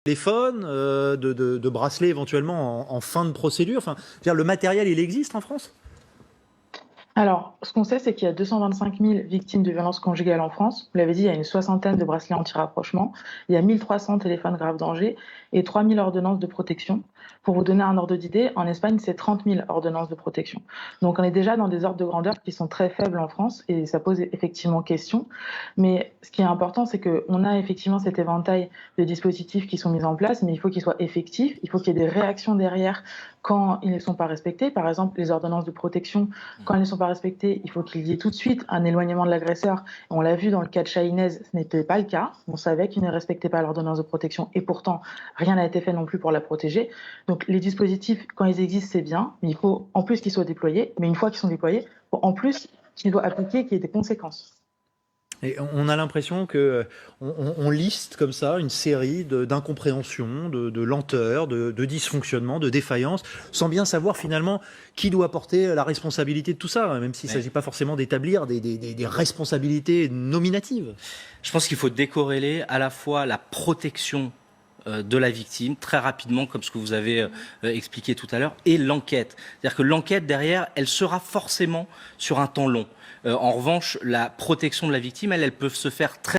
téléphone, de bracelets éventuellement en fin de procédure. Enfin, je veux dire, le matériel, il existe en France? Alors, ce qu'on sait, c'est qu'il y a 225 000 victimes de violences conjugales en France. Vous l'avez dit, il y a une soixantaine de bracelets anti-rapprochement, il y a 1300 téléphones grave danger et 3000 ordonnances de protection. Pour vous donner un ordre d'idée, en Espagne, c'est 30 000 ordonnances de protection. Donc, on est déjà dans des ordres de grandeur qui sont très faibles en France et ça pose effectivement question. Mais ce qui est important, c'est qu'on a effectivement cet éventail de dispositifs qui sont mis en place, mais il faut qu'ils soient effectifs, il faut qu'il y ait des réactions derrière quand ils ne sont pas respectés. Par exemple, les ordonnances de protection, quand elles ne sont pas respectées, il faut qu'il y ait tout de suite un éloignement de l'agresseur. On l'a vu dans le cas de Chahinez, ce n'était pas le cas. On savait qu'il ne respectait pas l'ordonnance de protection et pourtant, rien n'a été fait non plus pour la protéger. Donc les dispositifs, quand ils existent, c'est bien, mais il faut en plus qu'ils soient déployés. Mais une fois qu'ils sont déployés, il faut en plus qu'ils soient appliqués, qu'il y ait des conséquences. Et on a l'impression que on liste comme ça une série d'incompréhensions, de lenteurs, de dysfonctionnements, de défaillances, sans bien savoir finalement qui doit porter la responsabilité de tout ça, même s'il ne s'agit pas forcément d'établir des responsabilités nominatives. Je pense qu'il faut décorréler à la fois la protection de la victime, très rapidement, comme ce que vous avez expliqué tout à l'heure, et l'enquête. C'est-à-dire que l'enquête, derrière, elle sera forcément sur un temps long. En revanche, la protection de la victime, elle peut se faire très